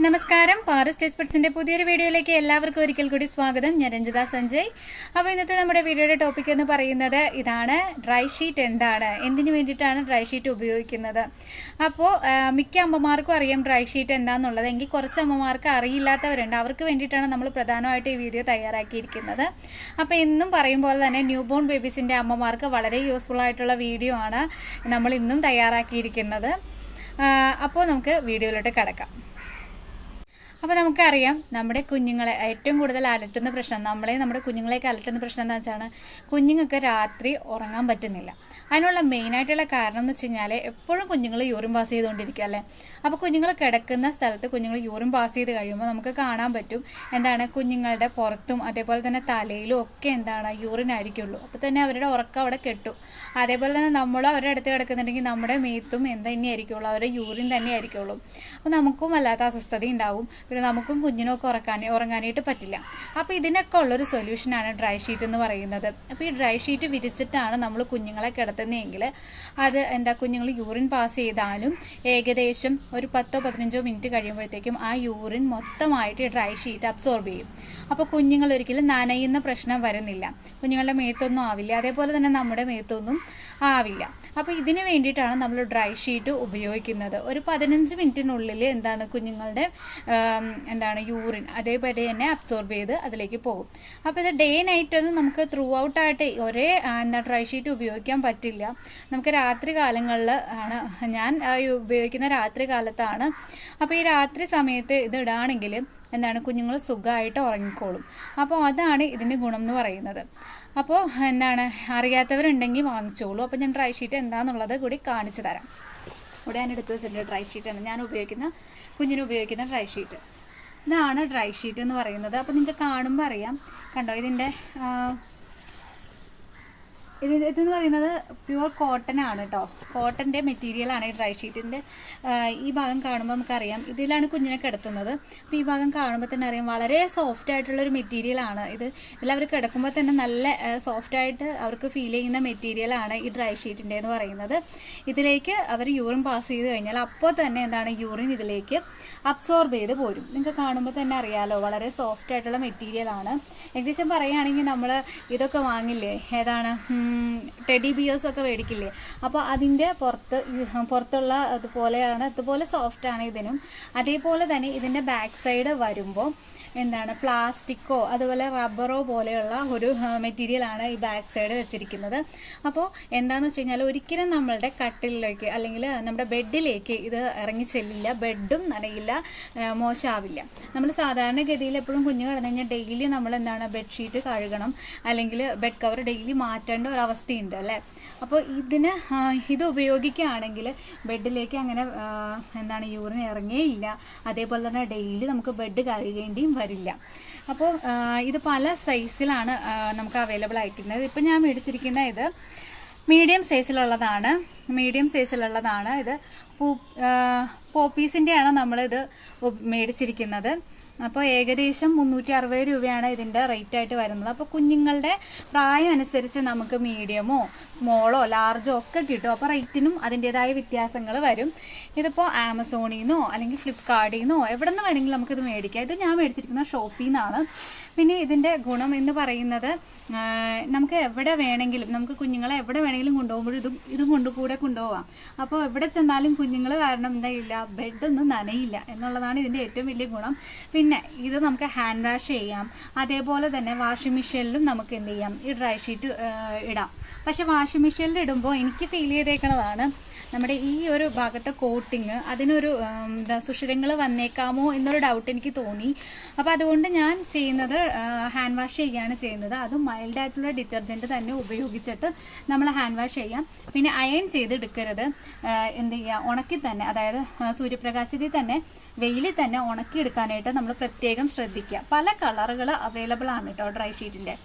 നമസ്കാരം, പാറസ് ടേസ്റ്റ് ബഡ്സിന്റെ പുതിയൊരു വീഡിയോയിലേക്ക് എല്ലാവർക്കും ഒരിക്കൽ കൂടി സ്വാഗതം. ഞാൻ രഞ്ജിത സഞ്ജയ്. അപ്പോൾ ഇന്നത്തെ നമ്മുടെ വീഡിയോയുടെ ടോപ്പിക് എന്ന് പറയുന്നത് ഇതാണ്: ഡ്രൈ ഷീറ്റ് എന്താണ്, എന്തിനു വേണ്ടിയിട്ടാണ് ഡ്രൈ ഷീറ്റ് ഉപയോഗിക്കുന്നത്. അപ്പോൾ മിക്ക അമ്മമാർക്കും അറിയാം ഡ്രൈ ഷീറ്റ് എന്താണെന്നുള്ളത്. എങ്കിൽ കുറച്ച് അമ്മമാർക്ക് അറിയില്ലാത്തവരുണ്ട്. അവർക്ക് വേണ്ടിയിട്ടാണ് നമ്മൾ പ്രധാനമായിട്ട് ഈ വീഡിയോ തയ്യാറാക്കിയിരിക്കുന്നത്. അപ്പോൾ ഇന്നും പറയുമ്പോൾ തന്നെ ന്യൂ ബോൺ ബേബീസിൻ്റെ അമ്മമാർക്ക് വളരെ യൂസ്ഫുൾ ആയിട്ടുള്ള വീഡിയോ ആണ് നമ്മൾ ഇന്നും തയ്യാറാക്കിയിരിക്കുന്നത്. അപ്പോൾ നമുക്ക് വീഡിയോയിലോട്ട് കിടക്കാം. അപ്പോൾ നമുക്കറിയാം, നമ്മുടെ കുഞ്ഞുങ്ങളെ ഏറ്റവും കൂടുതൽ അലട്ടുന്ന പ്രശ്നം, നമ്മുടെ കുഞ്ഞുങ്ങളെയൊക്കെ അലട്ടുന്ന പ്രശ്നം എന്താ വെച്ചാൽ കുഞ്ഞുങ്ങൾക്ക് രാത്രി ഉറങ്ങാൻ പറ്റുന്നില്ല. അതിനുള്ള മെയിനായിട്ടുള്ള കാരണം എന്ന് വെച്ച് കഴിഞ്ഞാൽ എപ്പോഴും കുഞ്ഞുങ്ങൾ യൂറിൻ പാസ് ചെയ്തുകൊണ്ടിരിക്കുക അല്ലേ. അപ്പോൾ കുഞ്ഞുങ്ങൾ കിടക്കുന്ന സ്ഥലത്ത് കുഞ്ഞുങ്ങൾ യൂറിൻ പാസ് ചെയ്ത് കഴിയുമ്പോൾ നമുക്ക് കാണാൻ പറ്റും എന്താണ് കുഞ്ഞുങ്ങളുടെ പുറത്തും അതേപോലെ തന്നെ തലയിലും ഒക്കെ എന്താണ് യൂറിൻ ആയിരിക്കുള്ളൂ. അപ്പോൾ തന്നെ അവരുടെ ഉറക്കം അവിടെ കെട്ടു. അതേപോലെ തന്നെ നമ്മൾ അവരുടെ അടുത്ത് കിടക്കുന്നുണ്ടെങ്കിൽ നമ്മുടെ മേത്തും എന്ത് തന്നെയായിരിക്കുള്ളൂ, അവരുടെ യൂറിൻ തന്നെ ആയിരിക്കുള്ളൂ. അപ്പോൾ നമുക്കും വല്ലാത്ത അസ്വസ്ഥത ഉണ്ടാവും. പിന്നെ നമുക്കും കുഞ്ഞിനൊക്കെ ഉറങ്ങാനായിട്ട് പറ്റില്ല. അപ്പോൾ ഇതിനൊക്കെ ഉള്ളൊരു സൊല്യൂഷനാണ് ഡ്രൈ ഷീറ്റ് എന്ന് പറയുന്നത്. അപ്പോൾ ഈ ഡ്രൈ ഷീറ്റ് വിരിച്ചിട്ടാണ് നമ്മൾ കുഞ്ഞുങ്ങളെ കിടത്തുന്നതെങ്കിൽ അത് കുഞ്ഞുങ്ങൾ യൂറിൻ പാസ് ചെയ്താലും ഏകദേശം ഒരു 10-15 മിനിറ്റ് കഴിയുമ്പോഴത്തേക്കും ആ യൂറിൻ മൊത്തമായിട്ട് ഡ്രൈ ഷീറ്റ് അബ്സോർബ് ചെയ്യും. അപ്പോൾ കുഞ്ഞുങ്ങൾ ഒരിക്കലും നനയുന്ന പ്രശ്നം വരുന്നില്ല. കുഞ്ഞുങ്ങളുടെ മേത്തൊന്നും ആവില്ല, അതേപോലെ തന്നെ നമ്മുടെ മേത്തൊന്നും ആവില്ല. അപ്പോൾ ഇതിന് വേണ്ടിയിട്ടാണ് നമ്മൾ ഡ്രൈ ഷീറ്റ് ഉപയോഗിക്കുന്നത്. ഒരു 15 മിനിറ്റിനുള്ളിൽ കുഞ്ഞുങ്ങളുടെ യൂറിൻ അതേപോലെ തന്നെ അബ്സോർബ് ചെയ്ത് അതിലേക്ക് പോകും. അപ്പോൾ ഇത് ഡേ നൈറ്റ് ഒന്നും നമുക്ക് ത്രൂ ഔട്ടായിട്ട് ഒരേ ഡ്രൈ ഷീറ്റ് ഉപയോഗിക്കാൻ പറ്റില്ല. നമുക്ക് രാത്രി കാലങ്ങളിൽ ആണ് ഞാൻ ഉപയോഗിക്കുന്ന, രാത്രി കാലത്താണ്. അപ്പോൾ ഈ രാത്രി സമയത്ത് ഇത് ഇടുകയാണെങ്കിൽ കുഞ്ഞുങ്ങൾ സുഖമായിട്ട് ഉറങ്ങിക്കോളും. അപ്പോൾ അതാണ് ഇതിൻ്റെ ഗുണം എന്ന് പറയുന്നത്. അപ്പോൾ അറിയാത്തവരുണ്ടെങ്കിൽ വാങ്ങിച്ചോളൂ. അപ്പോൾ ഞാൻ ഡ്രൈ ഷീറ്റ് എന്താണെന്നുള്ളത് കൂടി കാണിച്ചു തരാം. ഇവിടെ ഞാൻ എടുത്തു വെച്ചിട്ടുണ്ട് ഡ്രൈ ഷീറ്റാണ് ഞാൻ കുഞ്ഞിന് ഉപയോഗിക്കുന്ന ഡ്രൈ ഷീറ്റ്. ഇതാണ് ഡ്രൈ ഷീറ്റ് എന്ന് പറയുന്നത്. അപ്പോൾ നിങ്ങൾക്ക് കാണുമ്പോൾ അറിയാം, കണ്ടോ, ഇതെന്ന് പറയുന്നത് പ്യുവർ കോട്ടൺ ആണ് കേട്ടോ. കോട്ടൻ്റെ മെറ്റീരിയലാണ് ഈ ഡ്രൈ ഷീറ്റിൻ്റെ. ഈ ഭാഗം കാണുമ്പോൾ നമുക്കറിയാം ഇതിലാണ് കുഞ്ഞിനെ കിടത്തുന്നത്. അപ്പോൾ ഈ ഭാഗം കാണുമ്പോൾ തന്നെ അറിയാം വളരെ സോഫ്റ്റ് ആയിട്ടുള്ളൊരു മെറ്റീരിയലാണ് ഇത്. ഇതിലവർ കിടക്കുമ്പോൾ തന്നെ നല്ല സോഫ്റ്റായിട്ട് അവർക്ക് ഫീൽ ചെയ്യുന്ന മെറ്റീരിയലാണ് ഈ ഡ്രൈ ഷീറ്റിൻ്റെ എന്ന് പറയുന്നത്. ഇതിലേക്ക് അവർ യൂറിൻ പാസ് ചെയ്ത് കഴിഞ്ഞാൽ അപ്പോൾ തന്നെ യൂറിൻ ഇതിലേക്ക് അബ്സോർബ് ചെയ്ത് പോരും. നിങ്ങൾക്ക് കാണുമ്പോൾ തന്നെ അറിയാമല്ലോ, വളരെ സോഫ്റ്റ് ആയിട്ടുള്ള മെറ്റീരിയലാണ്. ഏകദേശം പറയുകയാണെങ്കിൽ നമ്മൾ ഇതൊക്കെ വാങ്ങില്ലേ, ടെഡി ബിയേഴ്സ് ഒക്കെ മേടിക്കില്ലേ, അപ്പോൾ അതിൻ്റെ പുറത്തുള്ള അതുപോലെ സോഫ്റ്റാണ് ഇതിനും. അതേപോലെ തന്നെ ഇതിൻ്റെ ബാക്ക് സൈഡ് വരുമ്പോൾ പ്ലാസ്റ്റിക്കോ അതുപോലെ റബ്ബറോ പോലെയുള്ള ഒരു മെറ്റീരിയലാണ് ഈ ബാക്ക് സൈഡ് വെച്ചിരിക്കുന്നത്. അപ്പോൾ എന്താണെന്ന് വെച്ച് കഴിഞ്ഞാൽ ഒരിക്കലും നമ്മളുടെ കട്ടിലേക്ക് അല്ലെങ്കിൽ നമ്മുടെ ബെഡിലേക്ക് ഇത് ഇറങ്ങി ചെല്ലില്ല. ബെഡും നനയില്ല, മോശമാവില്ല. നമ്മൾ സാധാരണഗതിയിൽ എപ്പോഴും കുഞ്ഞ് കിടന്നു കഴിഞ്ഞാൽ ഡെയിലി നമ്മൾ ബെഡ്ഷീറ്റ് കഴുകണം, അല്ലെങ്കിൽ ബെഡ് കവർ ഡെയിലി മാറ്റേണ്ട ഒരവസ്ഥയുണ്ട് അല്ലേ. അപ്പോൾ ഇത് ഉപയോഗിക്കുകയാണെങ്കിൽ ബെഡിലേക്ക് അങ്ങനെ യൂറിൻ ഇറങ്ങേയില്ല. അതേപോലെ തന്നെ ഡെയിലി നമുക്ക് ബെഡ് കഴുകേണ്ടിയും വരില്ല. അപ്പോൾ ഇത് പല സൈസിലാണ് നമുക്ക് അവൈലബിൾ ആയിരിക്കുന്നത്. ഇപ്പം ഞാൻ മേടിച്ചിരിക്കുന്ന ഇത് മീഡിയം സൈസിലുള്ളതാണ്. ഇത് പോപ്പീസിൻ്റെയാണ് നമ്മളിത് മേടിച്ചിരിക്കുന്നത്. അപ്പോൾ ഏകദേശം 360 രൂപയാണ് ഇതിൻ്റെ റേറ്റ് ആയിട്ട് വരുന്നത്. അപ്പോൾ കുഞ്ഞുങ്ങളുടെ പ്രായം അനുസരിച്ച് നമുക്ക് മീഡിയമോ സ്മോളോ ലാർജോ ഒക്കെ കിട്ടും. അപ്പോൾ റേറ്റിനും അതിൻ്റേതായ വ്യത്യാസങ്ങൾ വരും. ഇതിപ്പോൾ ആമസോണിൽ നിന്നോ അല്ലെങ്കിൽ ഫ്ലിപ്കാർട്ടിൽ നിന്നോ എവിടെ നിന്ന് വേണമെങ്കിലും നമുക്കിത് മേടിക്കാം. ഇത് ഞാൻ മേടിച്ചിരിക്കുന്ന ഷോപ്പിൽ നിന്നാണ്. പിന്നെ ഇതിൻ്റെ ഗുണം എന്ന് പറയുന്നത് നമുക്ക് എവിടെ വേണമെങ്കിലും, നമുക്ക് കുഞ്ഞുങ്ങളെ എവിടെ വേണമെങ്കിലും കൊണ്ടുപോകുമ്പോഴും ഇതും കൊണ്ടുപോകാം. അപ്പോൾ എവിടെ ചെന്നാലും കുഞ്ഞുങ്ങൾ കാരണം എന്തായില്ല, ബെഡൊന്നും നനയില്ല എന്നുള്ളതാണ് ഇതിൻ്റെ ഏറ്റവും വലിയ ഗുണം. പിന്നെ ഇത് നമുക്ക് ഹാൻഡ് വാഷ് ചെയ്യാം. അതേപോലെ തന്നെ വാഷിംഗ് മെഷീനിലും നമുക്ക് എന്ത് ചെയ്യാം, ഈ ഡ്രൈ ഷീറ്റ് ഇടാം. പക്ഷെ വാഷിംഗ് മെഷീനിൽ ഇടുമ്പോൾ എനിക്ക് ഫീൽ ചെയ്തേക്കുന്നതാണ് നമ്മുടെ ഈ ഒരു ഭാഗത്തെ കോട്ടിങ് അതിനൊരു സുഷിരങ്ങൾ വന്നേക്കാമോ എന്നൊരു ഡൗട്ട് എനിക്ക് തോന്നി. അപ്പോൾ അതുകൊണ്ട് ഞാൻ ചെയ്യുന്നത് ഹാൻഡ് വാഷ് ചെയ്യുകയാണ് ചെയ്യുന്നത്. അതും മൈൽഡായിട്ടുള്ള ഡിറ്റർജൻറ്റ് തന്നെ ഉപയോഗിച്ചിട്ട് നമ്മൾ ഹാൻഡ് വാഷ് ചെയ്യാം. പിന്നെ അയൺ ചെയ്തെടുക്കരുത്. എന്ത് ചെയ്യുക, ഉണക്കി തന്നെ, അതായത് സൂര്യപ്രകാശത്തിൽ തന്നെ വെയിലിൽ തന്നെ ഉണക്കിയെടുക്കാനായിട്ട് നമ്മൾ പ്രത്യേകം ശ്രദ്ധിക്കുക. പല കളറുകൾ അവൈലബിൾ ആണ് കേട്ടോ ഡ്രൈ ഷീറ്റിൻ്റെ.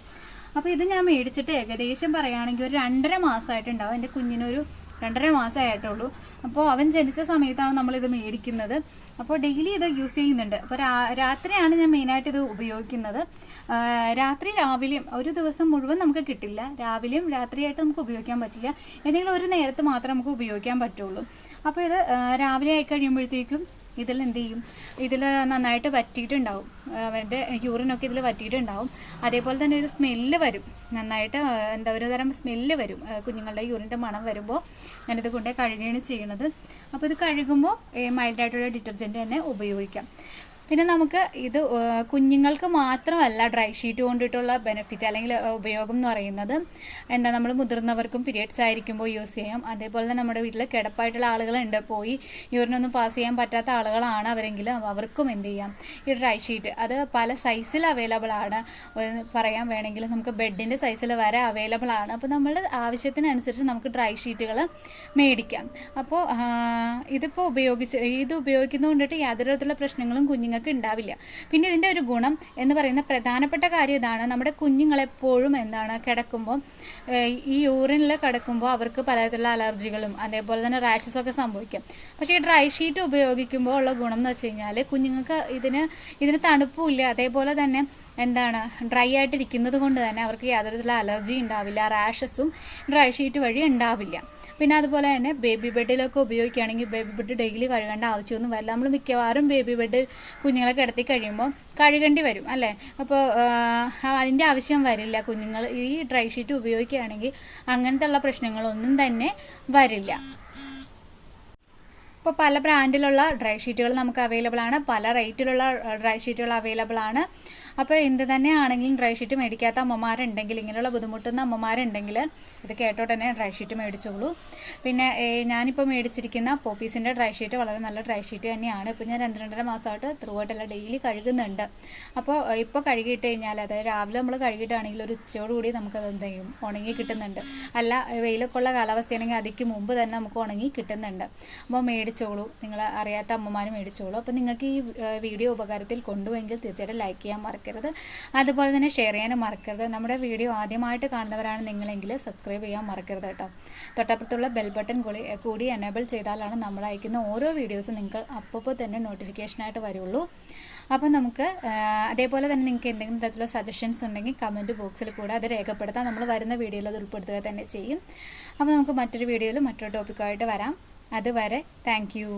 അപ്പോൾ ഇത് ഞാൻ മേടിച്ചിട്ട് ഏകദേശം പറയുകയാണെങ്കിൽ ഒരു 2.5 മാസമായിട്ടുണ്ടാവും. എൻ്റെ കുഞ്ഞിനൊരു 2.5 മാസമായിട്ടുള്ളൂ. അപ്പോൾ അവൻ ജനിച്ച സമയത്താണ് നമ്മളിത് മേടിക്കുന്നത്. അപ്പോൾ ഡെയിലി ഇത് യൂസ് ചെയ്യുന്നുണ്ട്. അപ്പോൾ രാത്രിയാണ് ഞാൻ മെയിനായിട്ട് ഇത് ഉപയോഗിക്കുന്നത്. രാവിലെയും ഒരു ദിവസം മുഴുവൻ നമുക്ക് കിട്ടില്ല. രാവിലെയും രാത്രിയായിട്ട് നമുക്ക് ഉപയോഗിക്കാൻ പറ്റില്ല. ഏതെങ്കിലും ഒരു നേരത്ത് മാത്രമേ നമുക്ക് ഉപയോഗിക്കാൻ പറ്റുള്ളൂ. അപ്പോൾ ഇത് രാവിലെ ആയി കഴിയുമ്പോഴത്തേക്കും ഇതിൽ എന്ത് ചെയ്യും, ഇതിൽ നന്നായിട്ട് വറ്റിയിട്ടുണ്ടാവും, അവരുടെ യൂറിനൊക്കെ ഇതിൽ വറ്റിയിട്ടുണ്ടാവും. അതേപോലെ തന്നെ ഒരു സ്മെല്ല് വരും, നന്നായിട്ട് ഒരു തരം സ്മെല്ല് വരും. കുഞ്ഞുങ്ങളുടെ യൂറിൻ്റെ മണം വരുമ്പോൾ ഞാനിത് കൊണ്ടേ കഴുകുകയാണ് ചെയ്യണത്. അപ്പോൾ ഇത് കഴുകുമ്പോൾ മൈൽഡായിട്ടുള്ള ഡിറ്റർജൻറ്റ് തന്നെ ഉപയോഗിക്കാം. പിന്നെ നമുക്ക് ഇത് കുഞ്ഞുങ്ങൾക്ക് മാത്രമല്ല ഡ്രൈ ഷീറ്റ് കൊണ്ടിട്ടുള്ള ബെനിഫിറ്റ് അല്ലെങ്കിൽ ഉപയോഗം എന്ന് പറയുന്നത് നമ്മൾ മുതിർന്നവർക്കും പീരിയഡ്സ് ആയിരിക്കുമ്പോൾ യൂസ് ചെയ്യാം. അതേപോലെ തന്നെ നമ്മുടെ വീട്ടിൽ കിടപ്പായിട്ടുള്ള ആളുകളുണ്ട്, പോയി യൂറിനൊന്നും പാസ് ചെയ്യാൻ പറ്റാത്ത ആളുകളാണ് അവരെങ്കിൽ അവർക്കും എന്ത് ചെയ്യാം, ഈ ഡ്രൈ ഷീറ്റ് അത് പല സൈസിൽ അവൈലബിൾ ആണ്. പറയാൻ വേണമെങ്കിൽ നമുക്ക് ബെഡിൻ്റെ സൈസിൽ വരെ അവൈലബിൾ ആണ്. അപ്പോൾ നമ്മുടെ ആവശ്യത്തിനനുസരിച്ച് നമുക്ക് ഡ്രൈ ഷീറ്റുകൾ മേടിക്കാം. അപ്പോൾ ഇത് ഉപയോഗിക്കുന്നത് കൊണ്ടിട്ട് യാതൊരു തരത്തിലുള്ള പ്രശ്നങ്ങളും കുഞ്ഞുങ്ങൾക്ക് ഉണ്ടാവില്ല. പിന്നെ ഇതിൻ്റെ ഒരു ഗുണം എന്ന് പറയുന്ന പ്രധാനപ്പെട്ട കാര്യം ഇതാണ്, നമ്മുടെ കുഞ്ഞുങ്ങളെപ്പോഴും കിടക്കുമ്പോൾ ഈ യൂറിനിൽ കിടക്കുമ്പോൾ അവർക്ക് പലതരത്തിലുള്ള അലർജികളും അതേപോലെ തന്നെ റാഷസൊക്കെ സംഭവിക്കാം. പക്ഷേ ഈ ഡ്രൈ ഷീറ്റ് ഉപയോഗിക്കുമ്പോൾ ഉള്ള ഗുണം എന്ന് വെച്ച് കഴിഞ്ഞാൽ കുഞ്ഞുങ്ങൾക്ക് ഇതിന് തണുപ്പുമില്ല, അതേപോലെ തന്നെ ഡ്രൈ ആയിട്ടിരിക്കുന്നത് കൊണ്ട് തന്നെ അവർക്ക് യാതൊരു തരത്തിലുള്ള അലർജി ഉണ്ടാവില്ല, റാഷസും ഡ്രൈ ഷീറ്റ് വഴി ഉണ്ടാവില്ല. പിന്നെ അതുപോലെ തന്നെ ബേബി ബെഡിലൊക്കെ ഉപയോഗിക്കുകയാണെങ്കിൽ ബേബി ബെഡ് ഡെയിലി കഴുകേണ്ട ആവശ്യമൊന്നും വരില്ല. നമ്മൾ മിക്കവാറും ബേബി ബെഡ് കുഞ്ഞുങ്ങളെ കിടത്തി കഴിയുമ്പോൾ കഴുകേണ്ടി വരും അല്ലേ. അപ്പോൾ അതിൻ്റെ ആവശ്യം വരില്ല. കുഞ്ഞുങ്ങൾ ഈ ഡ്രൈ ഷീറ്റ് ഉപയോഗിക്കുകയാണെങ്കിൽ അങ്ങനത്തെ ഉള്ള പ്രശ്നങ്ങളൊന്നും തന്നെ വരില്ല. ഇപ്പോൾ പല ബ്രാൻഡിലുള്ള ഡ്രൈ ഷീറ്റുകൾ നമുക്ക് അവൈലബിൾ ആണ്, പല റേറ്റിലുള്ള ഡ്രൈ ഷീറ്റുകൾ അവൈലബിൾ ആണ്. അപ്പോൾ എന്ത് തന്നെയാണെങ്കിലും ഡ്രൈ ഷീറ്റ് മേടിക്കാത്ത അമ്മമാരുണ്ടെങ്കിൽ, ഇങ്ങനെയുള്ള ബുദ്ധിമുട്ടുന്ന അമ്മമാരുണ്ടെങ്കിൽ ഇത് കേട്ടോട്ട് തന്നെ ഡ്രൈ ഷീറ്റ് മേടിച്ചോളൂ. പിന്നെ ഞാനിപ്പോൾ മേടിച്ചിരിക്കുന്ന പോപ്പീസിൻ്റെ ഡ്രൈ ഷീറ്റ് വളരെ നല്ല ഡ്രൈ ഷീറ്റ് തന്നെയാണ്. ഇപ്പോൾ ഞാൻ 2-2.5 മാസമായിട്ട് ത്രൂ ആയിട്ടെല്ലാം ഡെയിലി കഴുകുന്നുണ്ട്. അപ്പോൾ ഇപ്പോൾ കഴുകിയിട്ട് കഴിഞ്ഞാൽ അതായത് രാവിലെ നമ്മൾ കഴുകിയിട്ടാണെങ്കിൽ ഒരു ഉച്ചയോടുകൂടി നമുക്കത് എന്ത് ചെയ്യും, ഉണങ്ങി കിട്ടുന്നുണ്ട്. അല്ല വെയിലൊക്കെ ഉള്ള കാലാവസ്ഥയാണെങ്കിൽ അതിക്ക് മുമ്പ് തന്നെ നമുക്ക് ഉണങ്ങി കിട്ടുന്നുണ്ട്. അപ്പോൾ മേടിച്ചോളൂ, നിങ്ങൾ അറിയാത്ത അമ്മമാർ മേടിച്ചോളൂ. അപ്പോൾ നിങ്ങൾക്ക് ഈ വീഡിയോ ഉപകാരത്തിൽ കൊണ്ടുപോയെങ്കിൽ തീർച്ചയായിട്ടും ലൈക്ക് ചെയ്യാൻ മറക്കരുത്, അതുപോലെ തന്നെ ഷെയർ ചെയ്യാനും മറക്കരുത്. നമ്മുടെ വീഡിയോ ആദ്യമായിട്ട് കാണുന്നവരാണ് നിങ്ങളെങ്കിൽ സബ്സ്ക്രൈബ് ചെയ്യാൻ മറക്കരുത് കേട്ടോ. തൊട്ടപ്പുറത്തുള്ള ബെൽ ബട്ടൺ കൂടി എനേബിൾ ചെയ്താലാണ് നമ്മൾ അയക്കുന്ന ഓരോ വീഡിയോസും നിങ്ങൾക്ക് അപ്പോൾ തന്നെ നോട്ടിഫിക്കേഷനായിട്ട് വരുള്ളൂ. അപ്പം നമുക്ക് അതേപോലെ തന്നെ നിങ്ങൾക്ക് എന്തെങ്കിലും തരത്തിലുള്ള സജഷൻസ് ഉണ്ടെങ്കിൽ കമൻറ്റ് ബോക്സിൽ കൂടെ അത് രേഖപ്പെടുത്താം. നമ്മൾ വരുന്ന വീഡിയോയിൽ അത് ഉൾപ്പെടുത്തുക തന്നെ ചെയ്യും. അപ്പോൾ നമുക്ക് മറ്റൊരു വീഡിയോയിൽ മറ്റൊരു ടോപ്പിക്കായിട്ട് വരാം. അതുവരെ താങ്ക് യു.